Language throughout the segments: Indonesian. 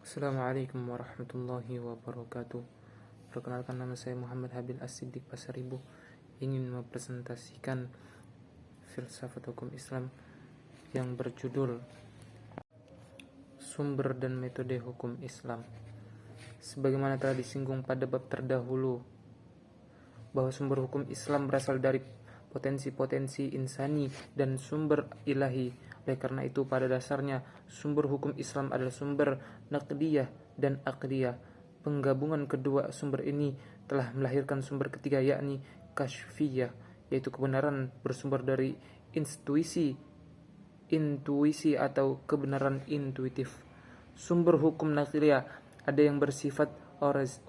Assalamualaikum warahmatullahi wabarakatuh. Perkenalkan, nama saya Muhammad Habil As-Siddiq Pasaribu. Ingin mempresentasikan filsafat hukum Islam yang berjudul Sumber dan Metode Hukum Islam. Sebagaimana telah disinggung pada bab terdahulu, bahwa sumber hukum Islam berasal dari potensi-potensi insani dan sumber ilahi. Oleh karena itu, pada dasarnya sumber hukum Islam adalah sumber naqdiyah dan aqdiyah. Penggabungan kedua sumber ini telah melahirkan sumber ketiga, yakni kasyfiyah, yaitu kebenaran bersumber dari intuisi atau kebenaran intuitif. Sumber hukum naqdiyah ada yang bersifat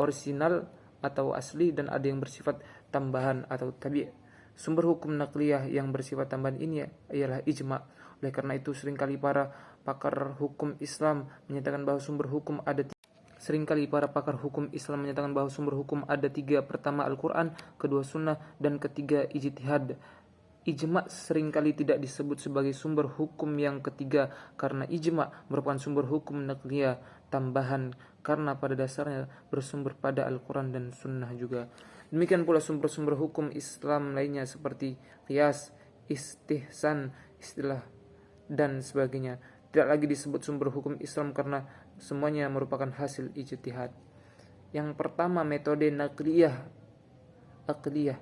orisinal atau asli dan ada yang bersifat tambahan atau tabi'. Sumber hukum naqliyah yang bersifat tambahan ini ialah ijma'. Oleh karena itu, seringkali para pakar hukum Islam menyatakan bahwa sumber hukum ada tiga. Pertama, Al-Quran, kedua, Sunnah, dan ketiga, ijtihad. Ijma' seringkali tidak disebut sebagai sumber hukum yang ketiga karena ijma' merupakan sumber hukum naqliyah tambahan karena pada dasarnya bersumber pada Al-Quran dan Sunnah juga. Demikian pula sumber-sumber hukum Islam lainnya seperti qiyas, istihsan, istilah, dan sebagainya tidak lagi disebut sumber hukum Islam karena semuanya merupakan hasil ijtihad. Yang pertama, metode naqliyah aqliyah.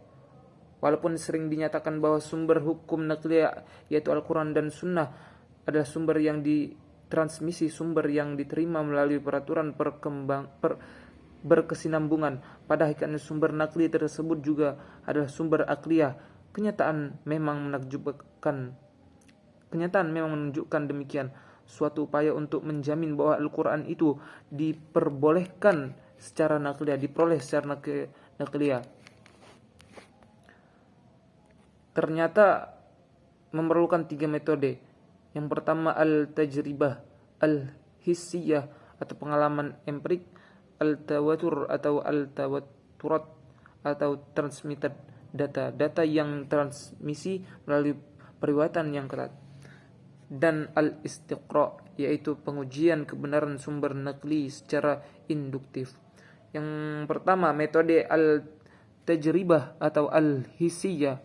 Walaupun sering dinyatakan bahwa sumber hukum naqliyah yaitu Al-Quran dan Sunnah adalah sumber yang ditransmisi, sumber yang diterima melalui peraturan berkesinambungan, pada hakikatnya sumber naqli tersebut juga adalah sumber akliyah. Kenyataan memang menunjukkan demikian. Suatu upaya untuk menjamin bahwa Al-Quran itu diperbolehkan secara naqliyah, diperoleh secara naqliyah, ternyata memerlukan tiga metode. Yang pertama, al-tajribah al-hissiyah atau pengalaman empirik, al-tawatur atau al-tawaturat atau transmitted data yang transmisi melalui periwatan yang ketat, dan al-istiqra, yaitu pengujian kebenaran sumber naqli secara induktif. Yang pertama, metode al-tajribah atau al-hissiyah.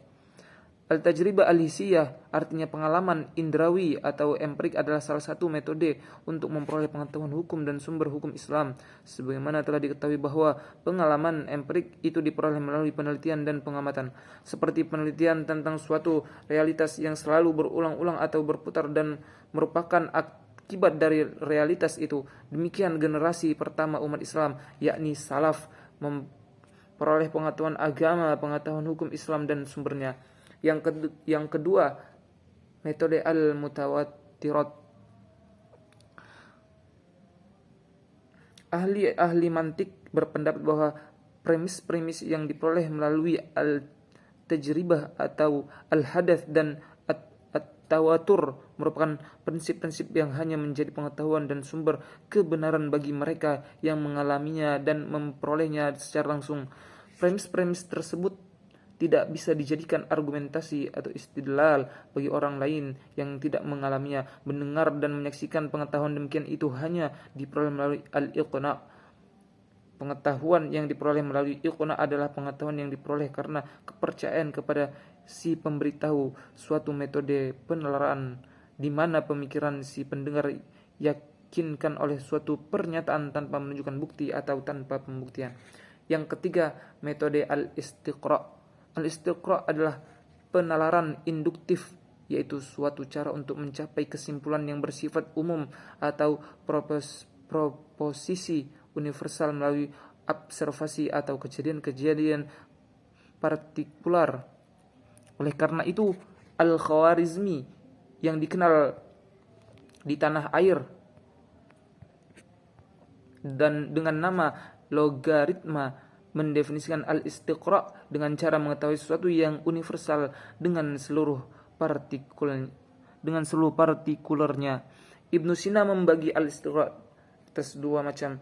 Al-tajribah al-hissiyah artinya pengalaman indrawi atau empirik adalah salah satu metode untuk memperoleh pengetahuan hukum dan sumber hukum Islam. Sebagaimana telah diketahui bahwa pengalaman empirik itu diperoleh melalui penelitian dan pengamatan, seperti penelitian tentang suatu realitas yang selalu berulang-ulang atau berputar dan merupakan akibat dari realitas itu. Demikian generasi pertama umat Islam, yakni salaf, memperoleh pengetahuan agama, pengetahuan hukum Islam dan sumbernya. Yang kedua, metode al-mutawatirat. Ahli mantik berpendapat bahwa premis-premis yang diperoleh melalui al-tajribah atau al-hadath dan at-tawatur merupakan prinsip-prinsip yang hanya menjadi pengetahuan dan sumber kebenaran bagi mereka yang mengalaminya dan memperolehnya secara langsung. Premis-premis tersebut tidak bisa dijadikan argumentasi atau istidlal bagi orang lain yang tidak mengalaminya. Mendengar dan menyaksikan pengetahuan demikian itu hanya diperoleh melalui al-iqna. Pengetahuan yang diperoleh melalui iqna adalah pengetahuan yang diperoleh karena kepercayaan kepada si pemberitahu, suatu metode penelaran di mana pemikiran si pendengar yakinkan oleh suatu pernyataan tanpa menunjukkan bukti atau tanpa pembuktian. Yang ketiga, metode al-istiqra. Al-istiqra adalah penalaran induktif, yaitu suatu cara untuk mencapai kesimpulan yang bersifat umum atau proposisi universal melalui observasi atau kejadian-kejadian partikular. Oleh karena itu, Al-Khwarizmi yang dikenal di tanah air dan dengan nama logaritma mendefinisikan al-istiqra dengan cara mengetahui sesuatu yang universal dengan seluruh partikulernya. Ibnu Sina membagi al-istiqra atas dua macam,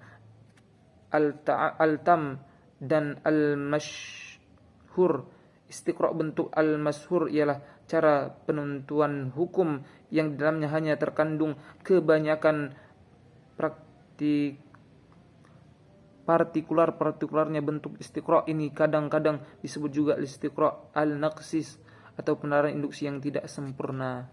al-tam dan al-mashhur. Istiqra bentuk al-mashhur ialah cara penentuan hukum yang di dalamnya hanya terkandung kebanyakan partikularnya bentuk istiqra ini kadang-kadang disebut juga istiqra al-naqsis atau penerapan induksi yang tidak sempurna.